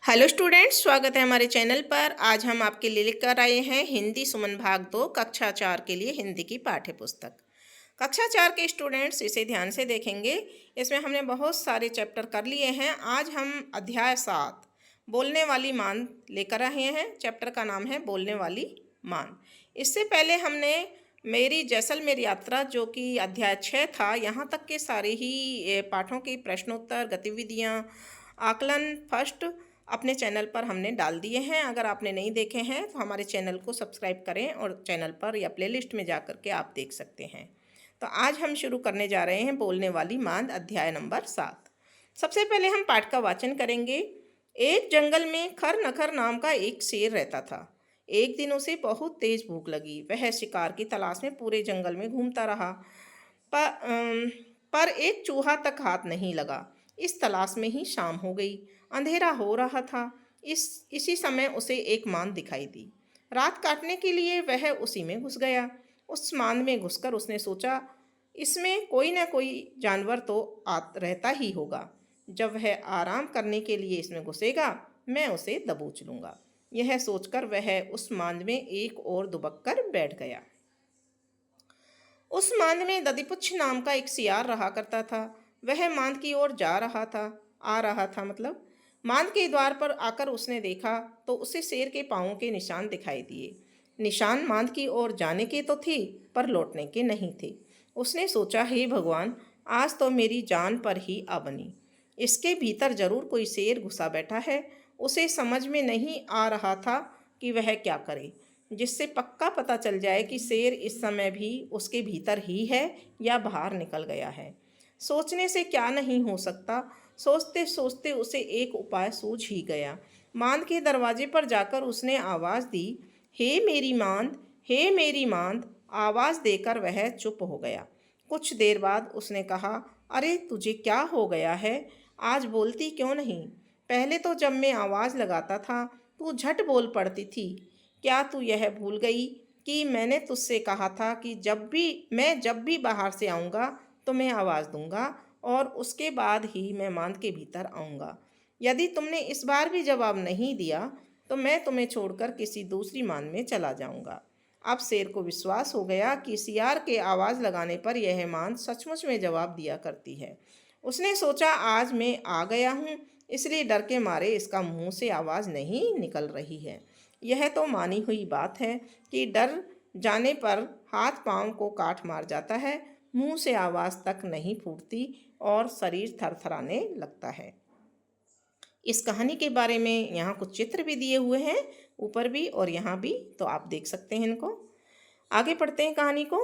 Hello students, स्वागत है हमारे चैनल पर। आज हम आपके लिए लेकर आए हैं हिंदी सुमन भाग 2 कक्षा 4 के लिए हिंदी की पाठ्य पुस्तक। कक्षा 4 के स्टूडेंट्स इसे ध्यान से देखेंगे। इसमें हमने बहुत सारे चैप्टर कर लिए हैं। आज हम अध्याय 7 बोलने वाली मान लेकर आए हैं। चैप्टर का नाम है बोलने वाली मान। इससे पहले हमने मेरी जैसलमेर यात्रा जो कि अध्याय 6 था, यहाँ तक के सारे ही पाठों की प्रश्नोत्तर गतिविधियाँ आकलन फर्स्ट अपने चैनल पर हमने डाल दिए हैं। अगर आपने नहीं देखे हैं तो हमारे चैनल को सब्सक्राइब करें और चैनल पर या प्लेलिस्ट में जा कर के आप देख सकते हैं। तो आज हम शुरू करने जा रहे हैं बोलने वाली मांद अध्याय नंबर 7। सबसे पहले हम पाठ का वाचन करेंगे। एक जंगल में खर नखर नाम का एक शेर रहता था। एक दिन उसे बहुत तेज भूख लगी। वह शिकार की तलाश में पूरे जंगल में घूमता रहा, पर एक चूहा तक हाथ नहीं लगा। इस तलाश में ही शाम हो गई। अंधेरा हो रहा था। इसी समय उसे एक मांद दिखाई दी। रात काटने के लिए वह उसी में घुस गया। उस मांद में घुसकर उसने सोचा, इसमें कोई न कोई जानवर तो रहता ही होगा। जब वह आराम करने के लिए इसमें घुसेगा, मैं उसे दबोच लूँगा। यह सोचकर वह उस मांद में एक और दुबक कर बैठ गया। उस मांद में ददीपुच्छ नाम का एक सियार रहा करता था। वह मांद की ओर आ रहा था मतलब मांद के द्वार पर आकर उसने देखा तो उसे शेर के पाँवों के निशान दिखाई दिए। निशान मांद की ओर जाने के तो थे, पर लौटने के नहीं थे। उसने सोचा, हे भगवान, आज तो मेरी जान पर ही आ बनी। इसके भीतर जरूर कोई शेर घुसा बैठा है। उसे समझ में नहीं आ रहा था कि वह क्या करे, जिससे पक्का पता चल जाए कि शेर इस समय भी उसके भीतर ही है या बाहर निकल गया है। सोचने से क्या नहीं हो सकता। सोचते सोचते उसे एक उपाय सूझ ही गया। मांद के दरवाजे पर जाकर उसने आवाज़ दी, हे मेरी मांद, हे मेरी मांद। आवाज़ देकर वह चुप हो गया। कुछ देर बाद उसने कहा, अरे तुझे क्या हो गया है? आज बोलती क्यों नहीं? पहले तो जब मैं आवाज़ लगाता था तू झट बोल पड़ती थी। क्या तू यह भूल गई कि मैंने तुझसे कहा था कि जब भी बाहर से आऊँगा तो मैं आवाज़ दूंगा और उसके बाद ही मैं मांद के भीतर आऊँगा। यदि तुमने इस बार भी जवाब नहीं दिया तो मैं तुम्हें छोड़कर किसी दूसरी मांद में चला जाऊँगा। अब शेर को विश्वास हो गया कि सियार के आवाज़ लगाने पर यह मांद सचमुच में जवाब दिया करती है। उसने सोचा, आज मैं आ गया हूँ, इसलिए डर के मारे इसका मुंह से आवाज़ नहीं निकल रही है। यह तो मानी हुई बात है कि डर जाने पर हाथ पांव को काट मार जाता है, मुंह से आवाज़ तक नहीं फूटती और शरीर थरथराने लगता है। इस कहानी के बारे में यहाँ कुछ चित्र भी दिए हुए हैं, ऊपर भी और यहाँ भी, तो आप देख सकते हैं इनको। आगे पढ़ते हैं कहानी को।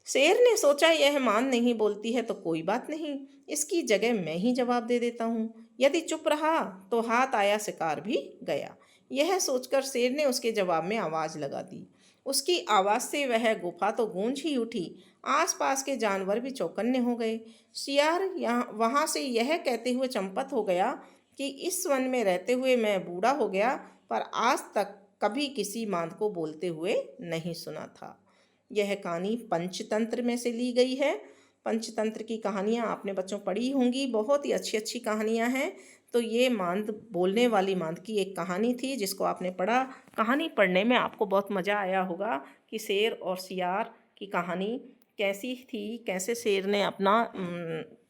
शेर ने सोचा, यह मान नहीं बोलती है तो कोई बात नहीं, इसकी जगह मैं ही जवाब दे देता हूँ। यदि चुप रहा तो हाथ आया शिकार भी गया। यह सोचकर शेर ने उसके जवाब में आवाज़ लगा दी। उसकी आवाज़ से वह गुफा तो गूंज ही उठी। आसपास के जानवर भी चौकन्ने हो गए। सियार यहाँ वहाँ से यह कहते हुए चंपत हो गया कि इस वन में रहते हुए मैं बूढ़ा हो गया, पर आज तक कभी किसी मांद को बोलते हुए नहीं सुना था। यह कहानी पंचतंत्र में से ली गई है। पंचतंत्र की कहानियाँ आपने बच्चों पढ़ी होंगी, बहुत ही अच्छी अच्छी कहानियाँ हैं। तो ये मांद बोलने वाली मांद की एक कहानी थी जिसको आपने पढ़ा। कहानी पढ़ने में आपको बहुत मज़ा आया होगा कि शेर और सियार की कहानी कैसी थी, कैसे शेर ने अपना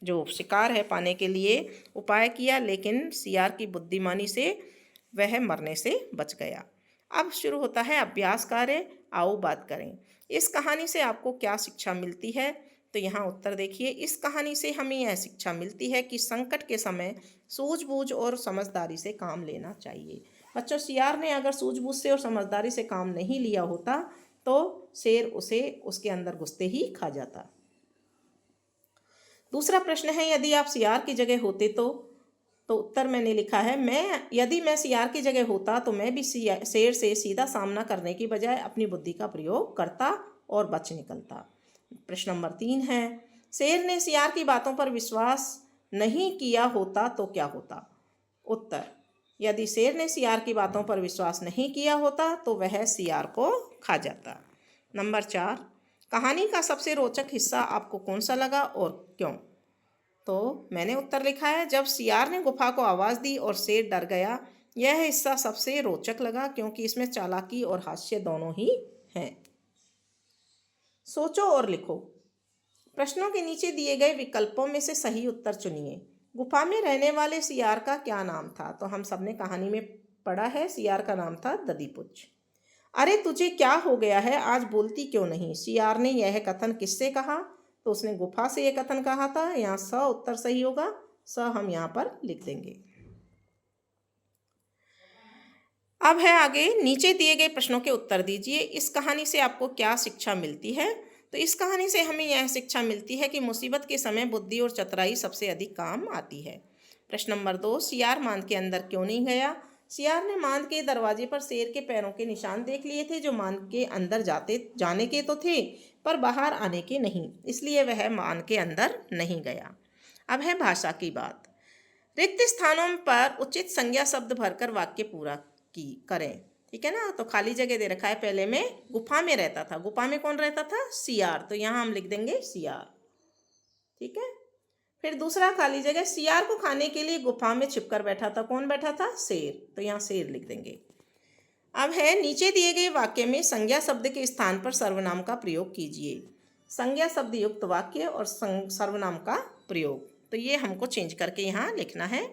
जो शिकार है पाने के लिए उपाय किया, लेकिन सियार की बुद्धिमानी से वह मरने से बच गया। अब शुरू होता है अभ्यास कार्य। आओ बात करें, इस कहानी से आपको क्या शिक्षा मिलती है? तो यहाँ उत्तर देखिए। इस कहानी से हमें यह शिक्षा मिलती है कि संकट के समय सूझबूझ और समझदारी से काम लेना चाहिए। बच्चों, सियार ने अगर सूझबूझ से और समझदारी से काम नहीं लिया होता तो शेर उसे उसके अंदर घुसते ही खा जाता। दूसरा प्रश्न है, यदि आप सियार की जगह होते तो उत्तर मैंने लिखा है, यदि मैं सियार की जगह होता तो मैं भी शेर से सीधा सामना करने की बजाय अपनी बुद्धि का प्रयोग करता और बच निकलता। प्रश्न नंबर 3 है, शेर ने सियार की बातों पर विश्वास नहीं किया होता तो क्या होता? उत्तर, यदि शेर ने सियार की बातों पर विश्वास नहीं किया होता तो वह सियार को खा जाता। नंबर 4, कहानी का सबसे रोचक हिस्सा आपको कौन सा लगा और क्यों? तो मैंने उत्तर लिखा है, जब सियार ने गुफा को आवाज़ दी और शेर डर गया यह हिस्सा सबसे रोचक लगा क्योंकि इसमें चालाकी और हास्य दोनों ही हैं। सोचो और लिखो। प्रश्नों के नीचे दिए गए विकल्पों में से सही उत्तर चुनिए। गुफा में रहने वाले सियार का क्या नाम था? तो हम सबने कहानी में पढ़ा है, सियार का नाम था ददीपुच। अरे तुझे क्या हो गया है, आज बोलती क्यों नहीं? सियार ने यह कथन किससे कहा? तो उसने गुफा से यह कथन कहा था। यहाँ स उत्तर सही होगा, स हम यहाँ पर लिख देंगे। अब है आगे, नीचे दिए गए प्रश्नों के उत्तर दीजिए। इस कहानी से आपको क्या शिक्षा मिलती है? तो इस कहानी से हमें यह शिक्षा मिलती है कि मुसीबत के समय बुद्धि और चतुराई सबसे अधिक काम आती है। प्रश्न नंबर 2, सियार मांद के अंदर क्यों नहीं गया? सियार ने मांद के दरवाजे पर शेर के पैरों के निशान देख लिए थे, जो मांद के अंदर जाने के तो थे पर बाहर आने के नहीं, इसलिए वह मांद के अंदर नहीं गया। अब है भाषा की बात। रिक्त स्थानों पर उचित संज्ञा शब्द भरकर वाक्य पूरा करें। ठीक है ना? तो खाली जगह दे रखा है, पहले में गुफा में रहता था। गुफा में कौन रहता था? सियार। तो यहाँ हम लिख देंगे सियार। ठीक है। फिर दूसरा खाली जगह, सियार को खाने के लिए गुफा में छिपकर बैठा था। कौन बैठा था? शेर। तो यहाँ शेर लिख देंगे। अब है, नीचे दिए गए वाक्य में संज्ञा शब्द के स्थान पर सर्वनाम का प्रयोग कीजिए। संज्ञा शब्द युक्त वाक्य और सर्वनाम का प्रयोग, तो ये हमको चेंज करके यहाँ लिखना है।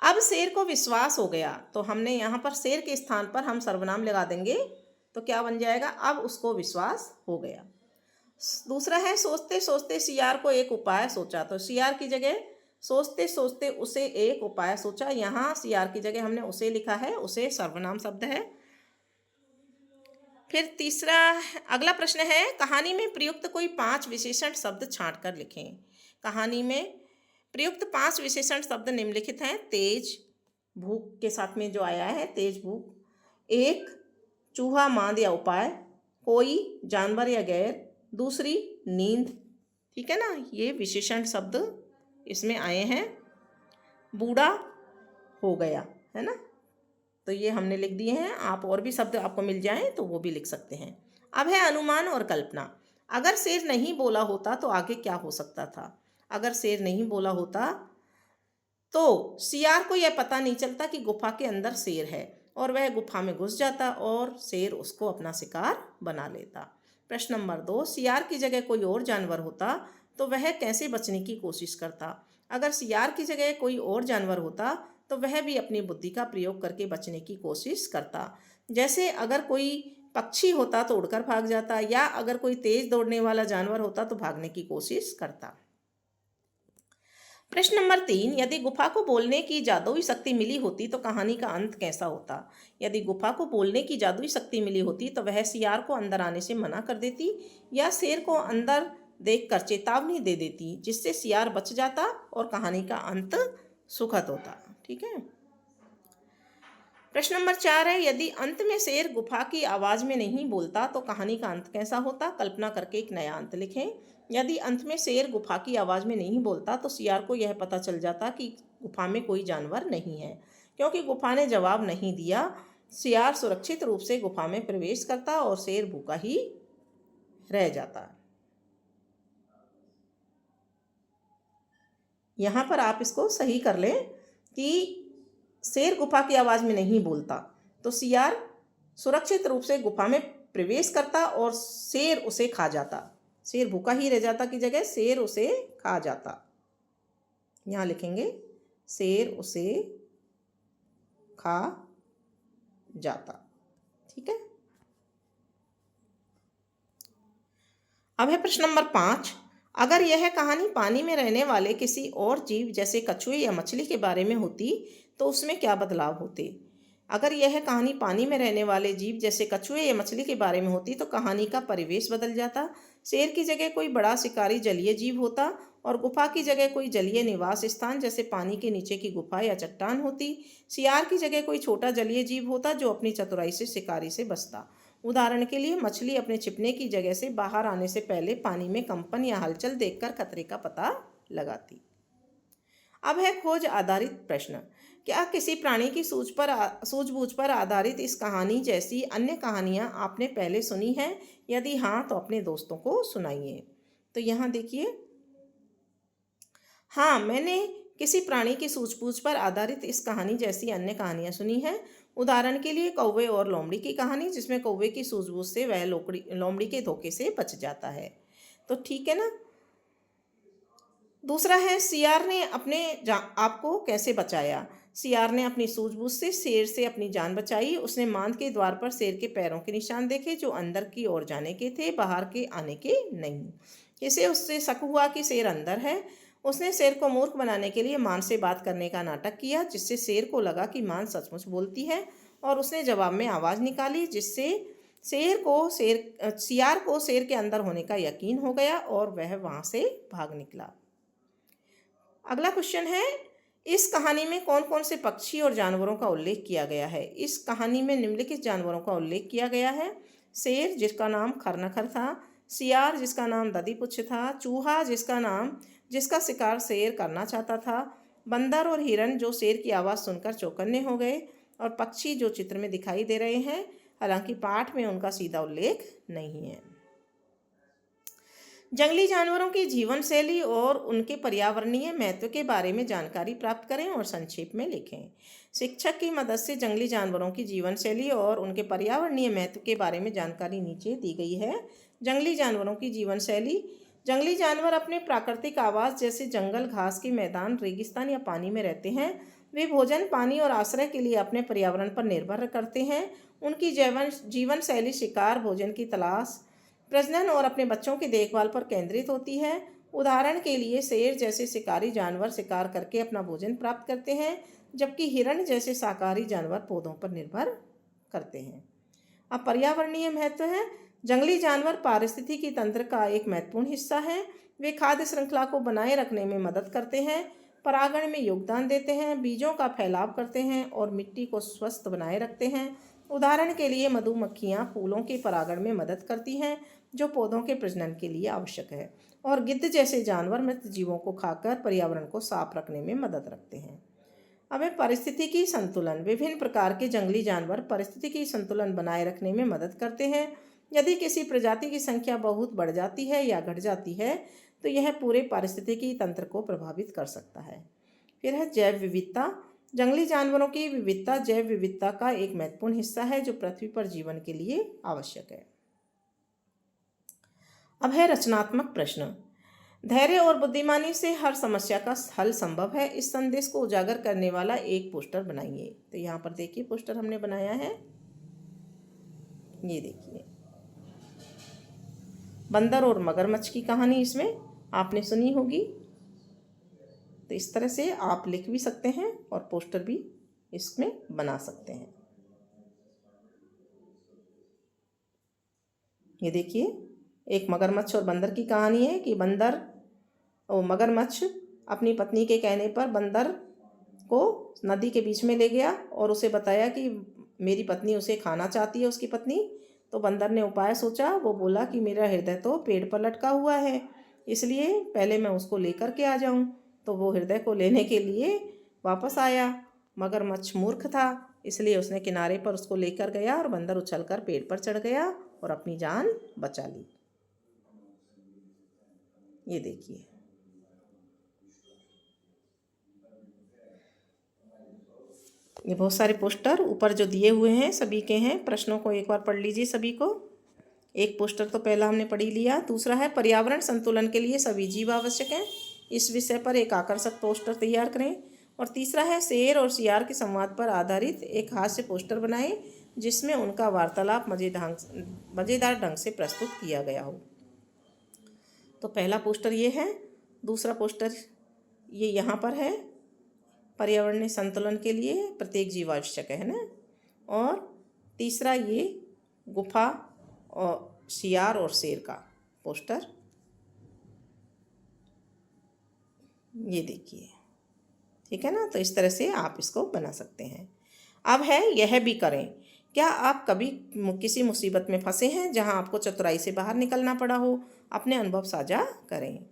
अब शेर को विश्वास हो गया, तो हमने यहाँ पर शेर के स्थान पर हम सर्वनाम लगा देंगे, तो क्या बन जाएगा? अब उसको विश्वास हो गया। दूसरा है, सोचते सोचते सियार को एक उपाय सोचा। तो सियार की जगह सोचते सोचते उसे एक उपाय सोचा। यहाँ सियार की जगह हमने उसे लिखा है, उसे सर्वनाम शब्द है। फिर तीसरा, अगला प्रश्न है, कहानी में प्रयुक्त कोई 5 विशेषण शब्द छांट कर लिखें। कहानी में प्रयुक्त 5 विशेषण शब्द निम्नलिखित हैं। तेज, भूख के साथ में जो आया है, तेज भूख। एक, चूहा, मांद या उपाय। कोई, जानवर या गैर। दूसरी, नींद। ठीक है ना? ये विशेषण शब्द इसमें आए हैं। बूढ़ा हो गया, है ना? तो ये हमने लिख दिए हैं। आप और भी शब्द आपको मिल जाएं तो वो भी लिख सकते हैं। अब है अनुमान और कल्पना। अगर शेर नहीं बोला होता तो आगे क्या हो सकता था? अगर शेर नहीं बोला होता तो सियार को यह पता नहीं चलता कि गुफा के अंदर शेर है, और वह गुफा में घुस जाता और शेर उसको अपना शिकार बना लेता। प्रश्न नंबर 2, सियार की जगह कोई और जानवर होता तो वह कैसे बचने की कोशिश करता? अगर सियार की जगह कोई और जानवर होता तो वह भी अपनी बुद्धि का प्रयोग करके बचने की कोशिश करता। जैसे अगर कोई पक्षी होता तो उड़कर भाग जाता, या अगर कोई तेज दौड़ने वाला जानवर होता तो भागने की कोशिश करता। प्रश्न नंबर 3, यदि गुफा को बोलने की जादुई शक्ति मिली होती तो कहानी का अंत कैसा होता? यदि गुफा को बोलने की जादुई शक्ति मिली होती तो वह सियार को अंदर आने से मना कर देती, या शेर को अंदर देखकर चेतावनी दे देती, जिससे सियार बच जाता और कहानी का अंत सुखद होता। ठीक है। प्रश्न नंबर 4 है, यदि अंत में शेर गुफा की आवाज में नहीं बोलता तो कहानी का अंत कैसा होता? कल्पना करके एक नया अंत लिखें। यदि अंत में शेर गुफा की आवाज में नहीं बोलता तो सियार को यह पता चल जाता कि गुफा में कोई जानवर नहीं है। क्योंकि गुफा ने जवाब नहीं दिया, सियार सुरक्षित रूप से गुफा में प्रवेश करता और शेर भूखा ही रह जाता। यहाँ पर आप इसको सही कर लें कि शेर गुफा की आवाज में नहीं बोलता तो सियार सुरक्षित रूप से गुफा में प्रवेश करता और शेर उसे खा जाता। शेर भूखा ही रह जाता की जगह शेर उसे खा जाता। यहाँ लिखेंगे शेर उसे खा जाता। ठीक है। अब है प्रश्न नंबर 5, अगर यह कहानी पानी में रहने वाले किसी और जीव जैसे कछुए या मछली के बारे में होती तो उसमें क्या बदलाव होते? अगर यह कहानी पानी में रहने वाले जीव जैसे कछुए या मछली के बारे में होती तो कहानी का परिवेश बदल जाता। शेर की जगह कोई बड़ा शिकारी जलीय जीव होता और गुफा की जगह कोई जलीय निवास स्थान जैसे पानी के नीचे की गुफा या चट्टान होती। सियार की जगह कोई छोटा जलीय जीव होता जो अपनी चतुराई से शिकारी से बचता। उदाहरण के लिए मछली अपने छिपने की जगह से बाहर आने से पहले पानी में कंपन या हलचल देखकर खतरे का पता लगाती। अब है खोज आधारित प्रश्न। क्या किसी प्राणी की सूझबूझ पर आधारित इस कहानी जैसी अन्य कहानियाँ आपने पहले सुनी हैं? यदि हाँ तो अपने दोस्तों को सुनाइए। तो यहाँ देखिए, हाँ मैंने किसी प्राणी की सूझबूझ पर आधारित इस कहानी जैसी अन्य कहानियां सुनी हैं। उदाहरण के लिए कौवे और लोमड़ी की कहानी, जिसमें कौवे की सूझबूझ से वह लोमड़ी के धोखे से बच जाता है। तो ठीक है ना। दूसरा है सियार ने अपने आप को कैसे बचाया। सियार ने अपनी सूझबूझ से शेर से अपनी जान बचाई। उसने मांद के द्वार पर शेर के पैरों के निशान देखे, जो अंदर की ओर जाने के थे, बाहर के आने के नहीं। इसे उससे शक हुआ कि शेर अंदर है। उसने शेर को मूर्ख बनाने के लिए मांद से बात करने का नाटक किया, जिससे शेर को लगा कि मांद सचमुच बोलती है, और उसने जवाब में आवाज़ निकाली, जिससे सियार को शेर के अंदर होने का यकीन हो गया और वह वहाँ से भाग निकला। अगला क्वेश्चन है, इस कहानी में कौन कौन से पक्षी और जानवरों का उल्लेख किया गया है। इस कहानी में निम्नलिखित जानवरों का उल्लेख किया गया है। शेर, जिसका नाम खरनखर था। सियार, जिसका नाम दधीपुच्छ था। चूहा, जिसका शिकार शेर करना चाहता था। बंदर और हिरन, जो शेर की आवाज़ सुनकर चौकन्ने हो गए। और पक्षी, जो चित्र में दिखाई दे रहे हैं, हालांकि पाठ में उनका सीधा उल्लेख नहीं है। जंगली जानवरों की जीवन शैली और उनके पर्यावरणीय महत्व के बारे में जानकारी प्राप्त करें और संक्षेप में लिखें। शिक्षक की मदद से जंगली जानवरों की जीवन शैली और उनके पर्यावरणीय महत्व के बारे में जानकारी नीचे दी गई है। जंगली जानवरों की जीवन शैली। जंगली जानवर अपने प्राकृतिक आवास जैसे जंगल, घास के मैदान, रेगिस्तान या पानी में रहते हैं। वे भोजन, पानी और आश्रय के लिए अपने पर्यावरण पर निर्भर करते हैं। उनकी जीवन शैली शिकार, भोजन की तलाश, प्रजनन और अपने बच्चों की देखभाल पर केंद्रित होती है। उदाहरण के लिए शेर जैसे शिकारी जानवर शिकार करके अपना भोजन प्राप्त करते हैं, जबकि हिरण जैसे शाकाहारी जानवर पौधों पर निर्भर करते हैं। अब पर्यावरणीय महत्व है। जंगली जानवर पारिस्थितिकी तंत्र का एक महत्वपूर्ण हिस्सा है। वे खाद्य श्रृंखला को बनाए रखने में मदद करते हैं, परागण में योगदान देते हैं, बीजों का फैलाव करते हैं और मिट्टी को स्वस्थ बनाए रखते हैं। उदाहरण के लिए मधुमक्खियाँ फूलों के परागण में मदद करती हैं, जो पौधों के प्रजनन के लिए आवश्यक है, और गिद्ध जैसे जानवर मृत जीवों को खाकर पर्यावरण को साफ रखने में मदद रखते हैं। अब है पारिस्थितिकी संतुलन। विभिन्न प्रकार के जंगली जानवर पारिस्थितिकी संतुलन बनाए रखने में मदद करते हैं। यदि किसी प्रजाति की संख्या बहुत बढ़ जाती है या घट जाती है, तो यह पूरे पारिस्थितिकी तंत्र को प्रभावित कर सकता है। फिर है जैव विविधता। जंगली जानवरों की विविधता जैव विविधता का एक महत्वपूर्ण हिस्सा है, जो पृथ्वी पर जीवन के लिए आवश्यक है। अब है रचनात्मक प्रश्न। धैर्य और बुद्धिमानी से हर समस्या का हल संभव है, इस संदेश को उजागर करने वाला एक पोस्टर बनाइए। तो यहाँ पर देखिए पोस्टर हमने बनाया है, ये देखिए, बंदर और मगरमच्छ की कहानी इसमें आपने सुनी होगी। तो इस तरह से आप लिख भी सकते हैं और पोस्टर भी इसमें बना सकते हैं। ये देखिए, एक मगरमच्छ और बंदर की कहानी है कि मगरमच्छ अपनी पत्नी के कहने पर बंदर को नदी के बीच में ले गया और उसे बताया कि मेरी पत्नी उसे खाना चाहती है, उसकी पत्नी। तो बंदर ने उपाय सोचा। वो बोला कि मेरा हृदय तो पेड़ पर लटका हुआ है, इसलिए पहले मैं उसको लेकर के आ जाऊं। तो वो हृदय को लेने के लिए वापस आया। मगरमच्छ मूर्ख था, इसलिए उसने किनारे पर उसको लेकर गया और बंदर उछलकर पेड़ पर चढ़ गया और अपनी जान बचा ली। ये देखिए, ये बहुत सारे पोस्टर ऊपर जो दिए हुए हैं सभी के हैं। प्रश्नों को एक बार पढ़ लीजिए सभी को। एक पोस्टर तो पहला हमने पढ़ ही लिया। दूसरा है पर्यावरण संतुलन के लिए सभी जीव आवश्यक हैं, इस विषय पर एक आकर्षक पोस्टर तैयार करें। और तीसरा है शेर और सियार के संवाद पर आधारित एक हास्य पोस्टर बनाएं, जिसमें उनका वार्तालाप मज़ेदार ढंग से प्रस्तुत किया गया हो। तो पहला पोस्टर ये है। दूसरा पोस्टर ये यहाँ पर है, पर्यावरणीय संतुलन के लिए प्रत्येक जीव आवश्यक है ना। और तीसरा ये गुफा और सियार और शेर का पोस्टर, ये देखिए, ठीक है ना। तो इस तरह से आप इसको बना सकते हैं। अब है यह भी करें। क्या आप कभी किसी मुसीबत में फंसे हैं जहां आपको चतुराई से बाहर निकलना पड़ा हो? अपने अनुभव साझा करें।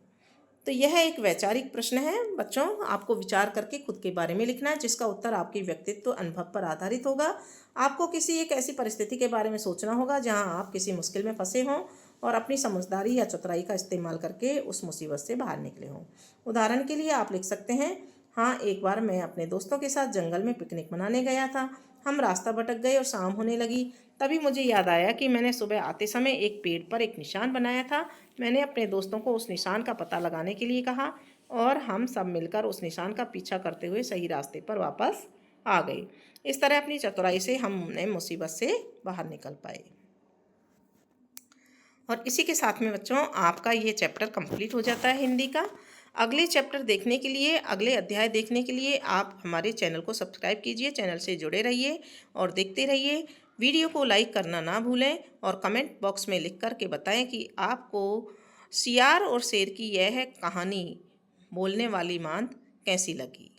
तो यह एक वैचारिक प्रश्न है बच्चों, आपको विचार करके खुद के बारे में लिखना है, जिसका उत्तर आपके व्यक्तित्व अनुभव पर आधारित होगा। आपको किसी एक ऐसी परिस्थिति के बारे में सोचना होगा जहां आप किसी मुश्किल में फंसे हों और अपनी समझदारी या चतुराई का इस्तेमाल करके उस मुसीबत से बाहर निकले हों। उदाहरण के लिए आप लिख सकते हैं, हाँ, एक बार मैं अपने दोस्तों के साथ जंगल में पिकनिक मनाने गया था। हम रास्ता भटक गए और शाम होने लगी। तभी मुझे याद आया कि मैंने सुबह आते समय एक पेड़ पर एक निशान बनाया था। मैंने अपने दोस्तों को उस निशान का पता लगाने के लिए कहा और हम सब मिलकर उस निशान का पीछा करते हुए सही रास्ते पर वापस आ गए। इस तरह अपनी चतुराई से हमने मुसीबत से बाहर निकल पाए। और इसी के साथ में बच्चों आपका ये चैप्टर कंप्लीट हो जाता है हिंदी का। अगले चैप्टर देखने के लिए, अगले अध्याय देखने के लिए आप हमारे चैनल को सब्सक्राइब कीजिए, चैनल से जुड़े रहिए और देखते रहिए। वीडियो को लाइक करना ना भूलें और कमेंट बॉक्स में लिख कर के बताएं कि आपको सियार और शेर की यह कहानी बोलने वाली मांद कैसी लगी।